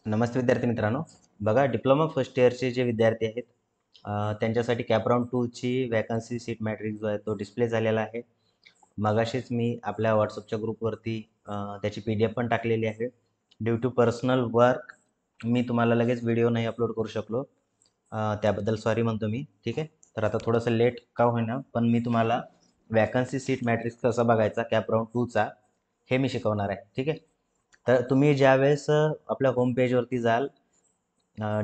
नमस्ते विद्यार्थी मित्रांनो. बघा डिप्लोमा फर्स्ट इयरचे जे विद्यार्थी आहेत त्यांच्यासाठी कॅपराउंड 2ची वॅकन्सी सीट मॅट्रिक्स जो आहे तो डिस्प्ले झालेला आहे. मगाशीच मी आपल्या व्हॉट्सअपच्या ग्रुपवरती त्याची PDF पण टाकलेली आहे. ड्यू टू पर्सनल वर्क मी तुम्हाला लगेच व्हिडिओ नाही अपलोड करू शकलो. त्याबद्दल सॉरी म्हणतो मी. ठीक आहे. तर आता थोडंसं लेट का होईना पण मी तुम्हाला वॅकन्सी सीट मॅट्रिक्स कसा बघायचा कॅपराउंड 2चा हे मी शिकवणार आहे. ठीक आहे. तर तुम्ही ज्यावेळेस आपल्या होम पेजवरती जाल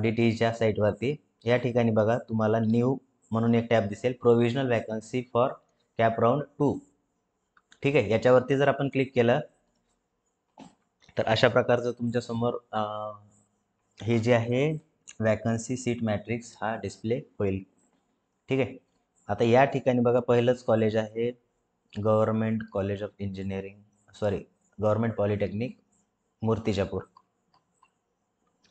DTEच्या साईटवरती या ठिकाणी बघा तुम्हाला न्यू म्हणून एक टॅब दिसेल provisional vacancy for cap round 2. ठीक आहे. याच्यावरती जर आपण क्लिक केलं तर अशा प्रकारचं तुमच्यासमोर हे जे आहे वॅकन्सी सीट मॅट्रिक्स हा डिस्प्ले होईल. ठीक आहे. आता या ठिकाणी बघा पहिलंच कॉलेज आहे government college of government polytechnic Murtizapur.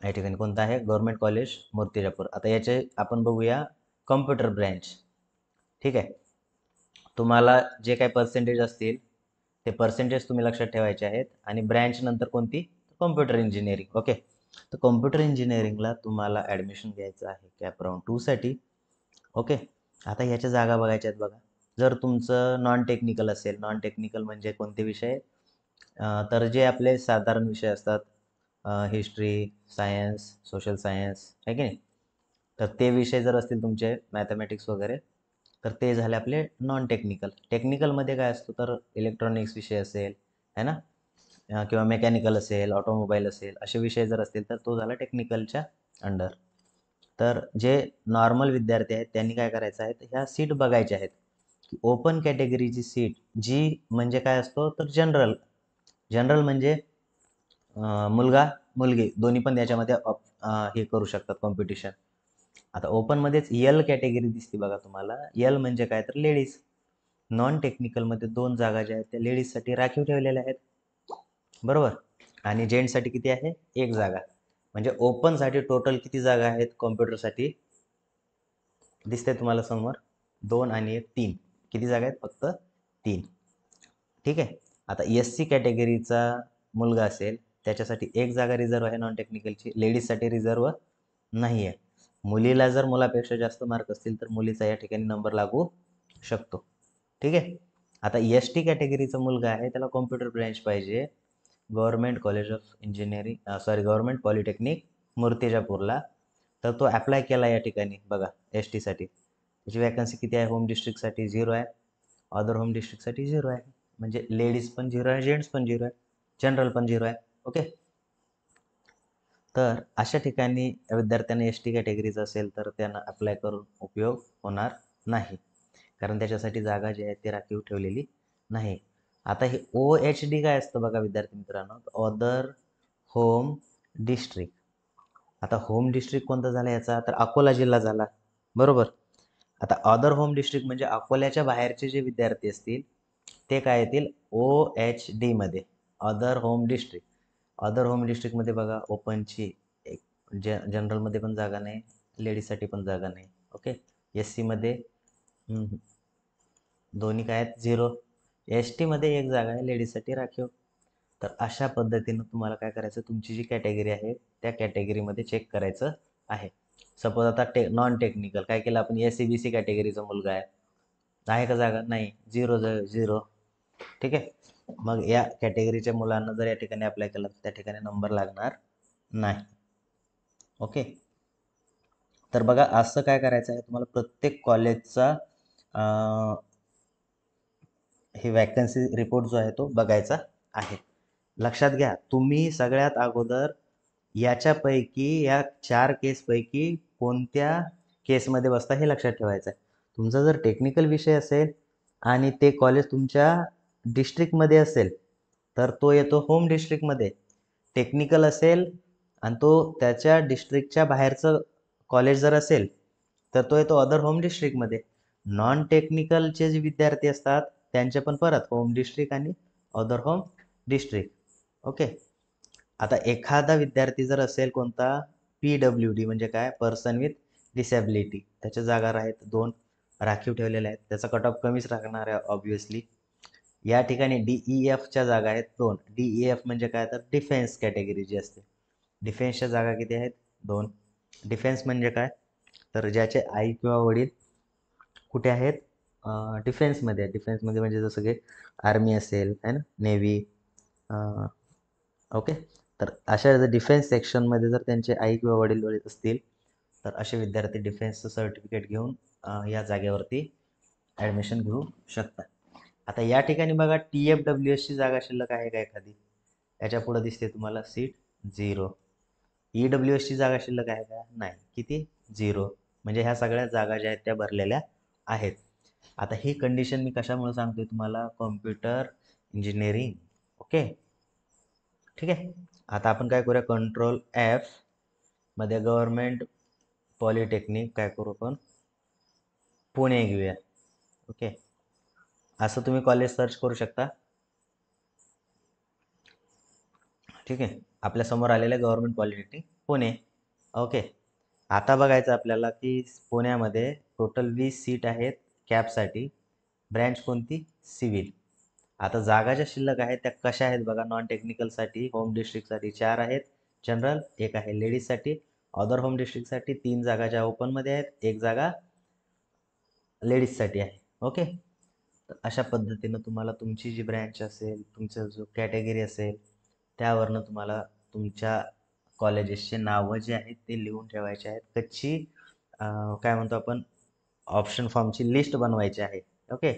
या ठिकाणी कोणतं आहे गव्हर्नमेंट कॉलेज मूर्तिजापूर. आता याचे आपण बघूया कॉम्प्युटर ब्रँच. ठीक आहे. तुम्हाला जे काही पर्सेंटेज असतील ते पर्सेंटेज तुम्ही लक्षात ठेवायचे आहेत आणि ब्रँच नंतर कोणती कॉम्प्युटर इंजिनिअरिंग. ओके. तर कॉम्प्युटर इंजिनिअरिंगला तुम्हाला ॲडमिशन घ्यायचं आहे कॅप राऊंड 2साठी. ओके. आता ह्याच्या जागा बघायच्या आहेत बघा. जर तुमचं नॉन टेक्निकल असेल, नॉन टेक्निकल म्हणजे कोणते विषय तर जे आपले साधारण विषय असतात हिस्ट्री, सायन्स, सोशल सायन्स आहे की नाही. तर ते विषय जर असतील तुमचे मॅथमॅटिक्स वगैरे तर ते झाले आपले नॉन टेक्निकल. टेक्निकलमध्ये काय असतं तर इलेक्ट्रॉनिक्स विषय असेल है ना किंवा मेकॅनिकल असेल, ऑटोमोबाईल असेल असे विषय जर असतील तर तो झाला टेक्निकलच्या अंडर. तर जे नॉर्मल विद्यार्थी आहेत त्यांनी काय करायचं आहे तर ह्या सीट बघायच्या आहेत की ओपन कॅटेगरीची सीट जी म्हणजे काय असतो तर जनरल. जनरल म्हणजे मुलगा मुलगी दोन्ही पण याच्यामध्ये हे करू शकतात कॉम्पिटिशन. आता ओपनमध्येच यल कॅटेगरी दिसते बघा तुम्हाला. यल म्हणजे काय तर लेडीज. नॉन टेक्निकलमध्ये 2 जागा ज्या आहेत त्या लेडीजसाठी राखीव ठेवलेल्या आहेत. बरोबर. आणि जेंट्ससाठी किती आहे 1 जागा. म्हणजे ओपनसाठी टोटल किती जागा आहेत कॉम्प्युटरसाठी दिसते तुम्हाला समोर 2 आणि 1 3. किती जागा आहेत फक्त 3. ठीक आहे. आता SC कॅटेगरीचा मुलगा असेल त्याच्यासाठी 1 जागा रिझर्व आहे नॉन टेक्निकलची. लेडीजसाठी रिझर्व नाही आहे. मुलीला जर मुलापेक्षा जास्त मार्क असतील तर मुलीचा या ठिकाणी नंबर लागू शकतो. ठीक आहे. आता ST कॅटेगरीचा मुलगा आहे त्याला कॉम्प्युटर ब्रँच पाहिजे government college of government polytechnic मूर्तिजापूरला. तर तो अप्लाय केला या ठिकाणी बघा STसाठी. त्याची वॅकन्सी किती आहे होम डिस्ट्रिक्टसाठी 0 आहे. अदर होम डिस्ट्रिक्टसाठी 0 आहे. म्हणजे लेडीज पण 0 आहे, जेंट्स पण 0 आहे, जनरल पण 0 आहे. ओके. तर अशा ठिकाणी विद्यार्थ्यांना ST कॅटेगरीचं असेल तर त्यांना अप्लाय करून उपयोग होणार नाही. कारण त्याच्यासाठी जागा जी आहे ती राखीव ठेवलेली नाही. आता हे OHD काय असतं बघा विद्यार्थी मित्रांनो. Other home district. आता होम डिस्ट्रिक्ट कोणता झाला याचा तर अकोला जिल्हा झाला. बरोबर. आता अदर होम डिस्ट्रिक्ट म्हणजे अकोल्याच्या बाहेरचे जे विद्यार्थी असतील ते काय येतील OHD मध्ये. Other home district. Other home डिस्ट्रिक्टमध्ये बघा ओपनची एक जनरलमध्ये पण जागा नाही, लेडीजसाठी पण जागा नाही. ओके. SCमध्ये दोन्ही काय आहेत 0. STमध्ये 1 जागा आहे लेडीजसाठी राखीव. तर अशा पद्धतीनं तुम्हाला काय करायचं तुमची जी कॅटेगरी आहे त्या कॅटेगरीमध्ये चेक करायचं आहे. सपोज आता नॉन टेक्निकल काय केलं आपण SC BC कॅटेगरीचा मुलगा आहे का जागा नाही 0 0. ठीक आहे. मग या कॅटेगरीच्या मुलांना जर या ठिकाणी अप्लाय केलं तर त्या ठिकाणी नंबर लागणार नाही. ओके. तर बघा असं काय करायचं आहे तुम्हाला प्रत्येक कॉलेजचा हे वॅकन्सी रिपोर्ट जो आहे तो बघायचा आहे. लक्षात घ्या तुम्ही सगळ्यात अगोदर याच्यापैकी या 4 केसपैकी कोणत्या केसमध्ये बसता हे लक्षात ठेवायचं आहे. तुमचा जर टेक्निकल विषय असेल आणि ते कॉलेज तुमच्या डिस्ट्रिक्टमध्ये असेल तर तो येतो होम डिस्ट्रिक्टमध्ये. टेक्निकल असेल आणि तो त्याच्या डिस्ट्रिक्टच्या बाहेरचं कॉलेज जर असेल तर तो येतो अदर होम डिस्ट्रिक्टमध्ये. नॉन टेक्निकलचे जे विद्यार्थी असतात त्यांचे पण परत होम डिस्ट्रिक्ट आणि अदर होम डिस्ट्रिक्ट. ओके. आता एखादा विद्यार्थी जर असेल कोणता PWD म्हणजे काय पर्सन विथ डिसॅबिलिटी त्याच्या जागा आहेत 2 राखीव ठेवलेल्या आहेत. त्याचा कट ऑफ कमीच राहणार आहे ऑब्व्हियसली. या ठिकाणी DEFच्या जागा आहेत 2. DEF म्हणजे काय तर डिफेन्स कॅटेगरी जी असते डिफेन्सच्या जागा किती आहेत? 2. डिफेन्स म्हणजे काय? तर ज्याचे आई किंवा वडील कुठे आहेत? डिफेन्समध्ये आहेत. डिफेन्समध्ये म्हणजे जसं की आर्मी असेल आहे ना, नेव्ही, ओके. तर अशा जर डिफेन्स सेक्शनमध्ये जर त्यांचे आई किंवा वडील असतील, तर असे विद्यार्थी डिफेन्सचं सर्टिफिकेट घेऊन या जागेवरती ॲडमिशन घेऊ शकतात. आता या ठिकाणी बघा TFWSची जागा शिल्लक आहे का एखादी? याच्या पुढे दिसते तुम्हाला सीट 0. EWSची जागा शिल्लक आहे का? नाही. किती? 0. म्हणजे ह्या सगळ्या जागा ज्या आहेत त्या भरलेल्या आहेत. आता ही कंडिशन मी कशामुळे सांगतोय तुम्हाला? Computer engineering. ओके. ठीक आहे. आता आपण काय करूया? कंट्रोल F मध्ये गव्हर्नमेंट पॉलिटेक्निक काय करू आपण? पुणे घेऊया. ओके. असं तुम्ही कॉलेज सर्च करू शकता. ठीक आहे. आपल्या समोर आलेलं आहे गव्हर्नमेंट पॉलिटेक्निक पुणे. ओके. आता बघायचं आपल्याला की पुण्यामध्ये टोटल 20 सीट आहेत कॅपसाठी. ब्रँच कोणती? सिव्हिल. आता जागा ज्या शिल्लक आहेत त्या कशा आहेत बघा? नॉन टेक्निकलसाठी होम डिस्ट्रिक्टसाठी 4 आहेत, जनरल 1 आहे लेडीजसाठी, अदर होम डिस्ट्रिक्टसाठी 3 जागा ज्या ओपनमध्ये आहेत, 1 जागा लेडीजसाठी आहे. ओके. तर अशा पद्धतीनं तुम्हाला तुमची जी ब्रँच असेल, तुमचा जो कॅटेगरी असेल, त्यावरनं तुम्हाला तुमच्या कॉलेजेसचे नावं जे आहेत ते लिहून ठेवायचे आहेत. कच्ची काय म्हणतो आपण ऑप्शन फॉर्मची लिस्ट बनवायची आहे. ओके.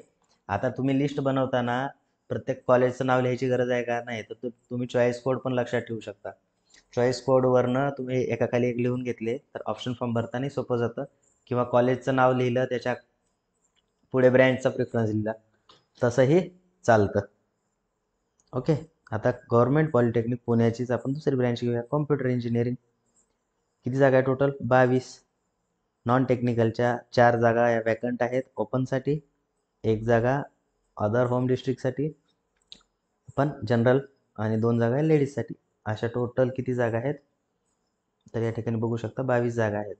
आता तुम्ही लिस्ट बनवताना प्रत्येक कॉलेजचं नाव लिहायची गरज आहे का? नाही. तर तुम्ही चॉईस कोड पण लक्षात ठेवू शकता. चॉईस कोडवरनं तुम्ही एकाखाली एक लिहून घेतले तर ऑप्शन फॉर्म भरताना सोपं जातं. किंवा कॉलेजचं नाव लिहिलं त्याच्या पुढे ब्रँचचा प्रेफरन्स लिहिला तसंही चालतं. ओके. आता गव्हर्नमेंट पॉलिटेक्निक पुण्याचीच आपण दुसरी ब्रँच घेऊया, कॉम्प्युटर इंजिनिअरिंग. किती जागा आहे टोटल? 22. नॉन टेक्निकलच्या 4 जागा या वॅकंट आहेत ओपनसाठी, 1 जागा अदर होम डिस्ट्रिक्टसाठी, पण जनरल, आणि 2 जागा आहे लेडीजसाठी. अशा टोटल किती जागा आहेत? तर या ठिकाणी बघू शकता 22 जागा आहेत,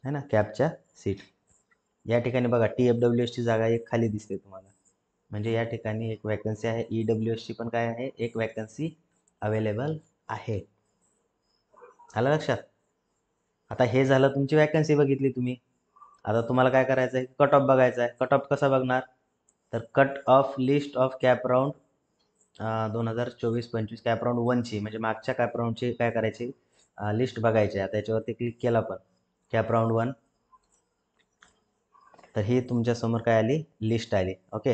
है ना, कॅबच्या सीट. या ठिकाणी बघा TFWSची जागा एक खाली दिसते तुम्हाला, म्हणजे या ठिकाणी एक वॅकन्सी आहे. EWSची पण काय आहे? एक वॅकन्सी अवेलेबल आहे. आलं लक्षात? आता हे झालं तुमची वॅकन्सी बघितली तुम्ही. आता तुम्हाला काय करायचं आहे? कट ऑफ बघायचा आहे. कट ऑफ कसा बघणार? तर cut off list of cap round 2024-25 cap round 1ची म्हणजे मागच्या कॅप राऊंडची काय करायची? लिस्ट बघायची आहे. आता याच्यावरती क्लिक केला आपण कॅप राऊंड 1, तर ही तुमच्यासमोर काय आली? लिस्ट आली. ओके.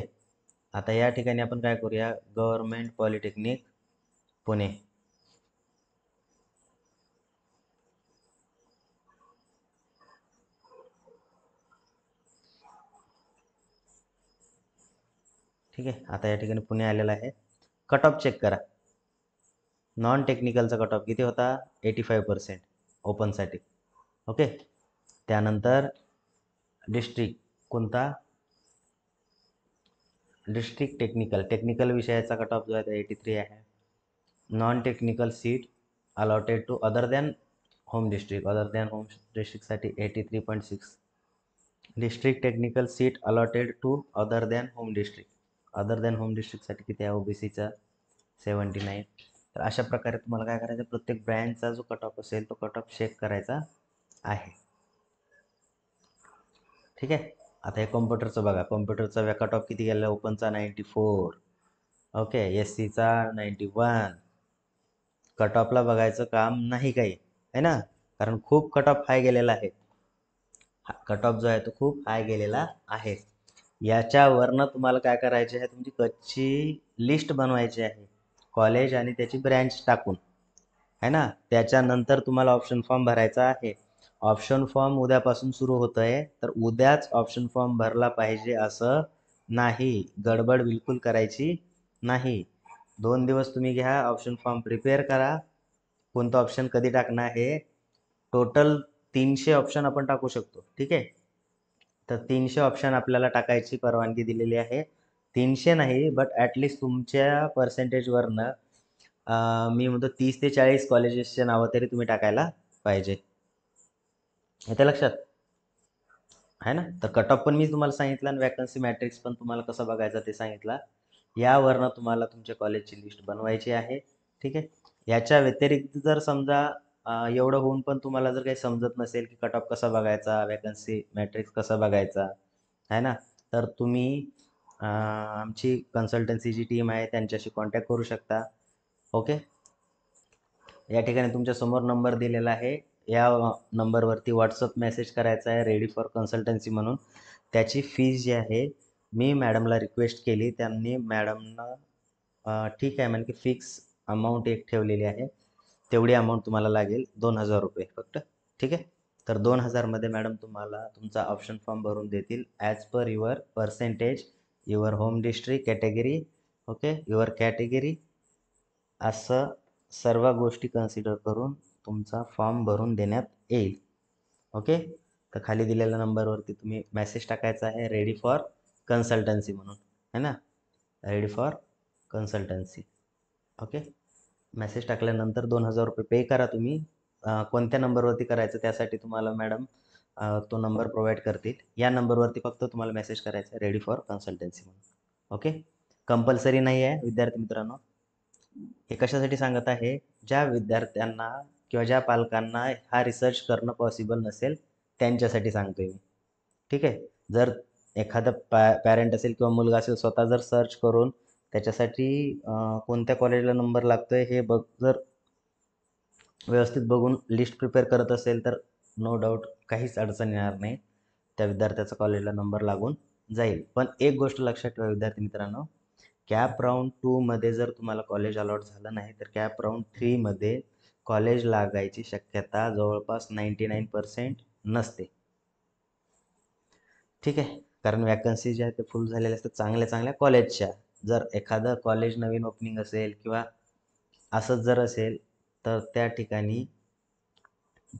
आता या ठिकाणी आपण काय करूया? Government polytechnic Pune. ठीक आहे. आता या ठिकाणी पुणे आलेला आहे. कट ऑफ चेक करा. नॉन टेक्निकलचा कट ऑफ किती होता? 85% ओपनसाठी. ओके. त्यानंतर डिस्ट्रिक्ट कोणता? डिस्ट्रिक्ट टेक्निकल विषयाचा कट ऑफ जो आहे तो 83 आहे. Non technical seat allotted to other than home डिस्ट्रिक्टसाठी 83.6. District technical seat allotted to other than home district. Other than home डिस्ट्रिक्टसाठी किती आहे? OBCचा 79. तर अशा प्रकारे तुम्हाला काय करायचं? प्रत्येक ब्रँचचा जो कट ऑफ असेल तो कट ऑफ चेक करायचा आहे. ठीक आहे. आता हे कॉम्प्युटरचं बघा. कॉम्प्युटरचा कट ऑफ किती गेला? ओपनचा 94. ओके. SCचा 91. कट ऑफला बघायचं काम नाही काही, आहे ना, कारण खूप कट ऑफ हाय गेलेला आहे. कट ऑफ जो आहे तो खूप हाय गेलेला आहे. याच्यावरनं तुम्हाला काय करायचे आहे? तुमची कच्ची लिस्ट बनवायची आहे कॉलेज आणि त्याची ब्रँच टाकून, आहे ना. त्याच्यानंतर तुम्हाला ऑप्शन फॉर्म भरायचा आहे. ऑप्शन फॉर्म उद्यापासून सुरू होत आहे, तर उद्याच ऑप्शन फॉर्म भरला पाहिजे असं नाही. गडबड बिलकुल करायची नाही. 2 दिवस तुम्ही घ्या, ऑप्शन फॉर्म प्रिपेअर करा. कोणतं ऑप्शन कधी टाकणार हे टोटल 300 ऑप्शन आपण टाकू शकतो. ठीक आहे. तर 300 ऑप्शन आपल्याला टाकायची परवानगी दिलेली आहे. 300 नाही, बट ॲटलिस्ट तुमच्या पर्सेंटेजवरनं मी म्हणतो 30 ते 40 कॉलेजेसचे नावं तरी तुम्ही टाकायला पाहिजे. येते लक्षात? आहे ना. तर कट ऑफ पण मी तुम्हाला सांगितलं आणि वॅकन्सी मॅट्रिक्स पण तुम्हाला कसं बघायचं ते सांगितलं. यावरनं तुम्हाला तुमच्या कॉलेजची लिस्ट बनवायची आहे. ठीक आहे. याच्या व्यतिरिक्त जर समजा एवढं होऊन पण तुम्हाला जर काही समजत नसेल की कट ऑफ कसा बघायचा, वॅकन्सी मॅट्रिक्स कसा बघायचा, आहे ना, तर तुम्ही आमची कन्सल्टन्सीची टीम आहे त्यांच्याशी कॉन्टॅक्ट करू शकता. ओके. या ठिकाणी तुमच्या समोर नंबर दिलेला आहे. या नंबरवरती व्हॉट्सअप मेसेज करायचा आहे रेडी फॉर कन्सल्टन्सी म्हणून. त्याची फीज जी आहे मी मॅडमला रिक्वेस्ट केली, त्यांनी मॅडमनं ठीक आहे म्हणे की फिक्स अमाऊंट एक ठेवलेली आहे, तेवढी अमाऊंट तुम्हाला लागेल 2,000 रुपये फक्त. ठीक आहे. तर 2,000मध्ये मॅडम तुम्हाला तुमचा ऑप्शन फॉर्म भरून देतील as per your percentage, your home district category, okay, your category, असं सर्व गोष्टी कन्सिडर करून तुमचा फॉर्म भरून देण्यात येईल. ओके. तर खाली दिलेल्या नंबरवरती तुम्ही मेसेज टाकायचा आहे रेडी फॉर कन्सल्टन्सी म्हणून, है ना, ready for consultancy. Okay. Message टाकल्यानंतर 2,000 रुपये पे करा तुम्ही. कोणत्या नंबरवरती करायचं त्यासाठी तुम्हाला मॅडम तो नंबर प्रोव्हाइड करतील. या नंबरवरती फक्त तुम्हाला मेसेज करायचा आहे रेडी फॉर कन्सल्टन्सी म्हणून. ओके. कंपल्सरी नाही आहे विद्यार्थी मित्रांनो. हे कशासाठी सांगत आहे, ज्या विद्यार्थ्यांना किंवा ज्या पालकांना हा रिसर्च करणं पॉसिबल नसेल त्यांच्यासाठी सांगतोय मी. ठीक आहे. जर एखादा पॅरेंट असेल किंवा मुलगा असेल स्वतः जर सर्च करून त्याच्यासाठी कोणत्या कॉलेजला नंबर लागतोय हे जर व्यवस्थित बघून लिस्ट प्रिपेअर करत असेल तर नो डाऊट काहीच अडचण येणार नाही, त्या विद्यार्थ्याचा कॉलेजला नंबर लागून जाईल. पण एक गोष्ट लक्षात ठेवा विद्यार्थी मित्रांनो, कॅप राऊंड 2मध्ये जर तुम्हाला कॉलेज अलॉट झालं नाही तर कॅप राऊंड 3मध्ये कॉलेज लागायची शक्यता जवळपास 99% नसते. ठीक आहे. कारण वॅकन्सी ज्या आहेत ते फुल झालेल्या असतात चांगल्या चांगल्या कॉलेजच्या. जर एखादं कॉलेज नवीन ओपनिंग असेल किंवा असंच जर असेल तर त्या ठिकाणी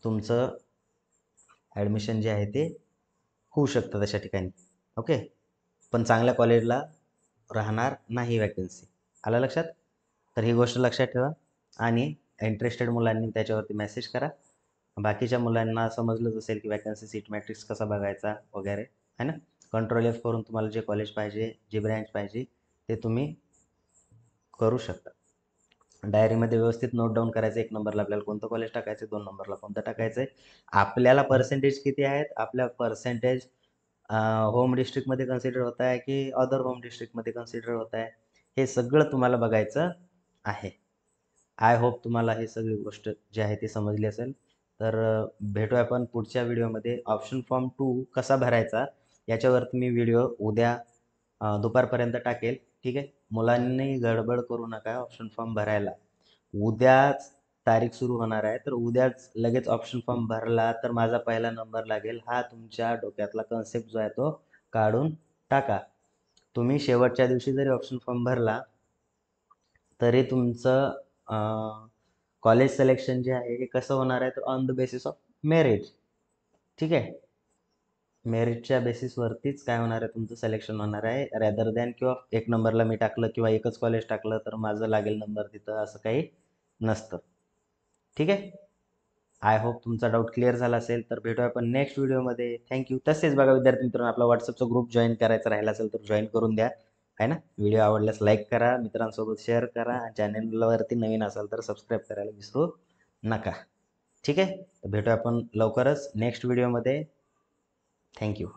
तुमचं ॲडमिशन जे आहे ते होऊ शकतं तशा ठिकाणी. ओके. पण चांगल्या कॉलेजला राहणार नाही वॅकन्सी. आलं लक्षात? तर ही गोष्ट लक्षात ठेवा आणि इंटरेस्टेड मुलांनी त्याच्यावरती मेसेज करा. बाकीच्या मुलांना समजलंच असेल की वॅकन्सी सीट मॅट्रिक्स कसा बघायचा वगैरे, है ना. कंट्रोल एफ करून तुम्हाला जे कॉलेज पाहिजे, जी ब्रँच पाहिजे ते तुम्ही करू शकता. डायरीमध्ये व्यवस्थित नोट डाऊन करायचं. 1 नंबरला आपल्याला कोणतं कॉलेज टाकायचं आहे, 2 नंबरला कोणतं टाकायचं आहे. आपल्याला पर्सेंटेज किती आहेत, आपल्या पर्सेंटेज होम डिस्ट्रिक्टमध्ये कन्सिडर होत आहे की अदर होम डिस्ट्रिक्टमध्ये कन्सिडर होत आहे, हे सगळं तुम्हाला बघायचं आहे. आय होप तुम्हाला हे सगळी गोष्ट जी आहे ती समजली असेल. तर भेटूया आपण पुढच्या व्हिडिओमध्ये. ऑप्शन फॉर्म 2 कसा भरायचा याच्यावरती मी व्हिडिओ उद्या दुपारपर्यंत टाकेल. ठीक आहे. मुलांनी गडबड करू नका ऑप्शन फॉर्म भरायला. उद्याच तारीख सुरू होणार आहे, तर उद्याच लगेच ऑप्शन फॉर्म भरला तर माझा पहिला नंबर लागेल, हा तुमच्या डोक्यातला कन्सेप्ट जो आहे तो काढून टाका. तुम्ही शेवटच्या दिवशी जरी ऑप्शन फॉर्म भरला तरी तुमचं कॉलेज सिलेक्शन जे आहे हे कसं होणार आहे, तर on the basis of merit. ठीक आहे. मेरिटच्या बेसिसवरतीच काय होणार आहे, तुमचं सिलेक्शन होणार आहे, रॅदर दॅन किंवा 1 नंबरला मी टाकलं किंवा एकच कॉलेज टाकलं तर माझं लागेल नंबर तिथं, असं काही नसतं. ठीक आहे. आय होप तुमचा डाऊट क्लिअर झाला असेल. तर भेटूया आपण नेक्स्ट व्हिडिओमध्ये. थँक्यू. तसेच बघा विद्यार्थी मित्रांनो, आपला व्हॉट्सअपचा ग्रुप जॉईन करायचा राहिला असेल तर जॉईन करून द्या, आहे ना. व्हिडिओ आवडल्यास लाईक करा, मित्रांसोबत शेअर करा, चॅनलवरती नवीन असाल तर सबस्क्राईब करायला विसरू नका. ठीक आहे. तर भेटूया आपण लवकरच नेक्स्ट व्हिडिओमध्ये. थँक्यू.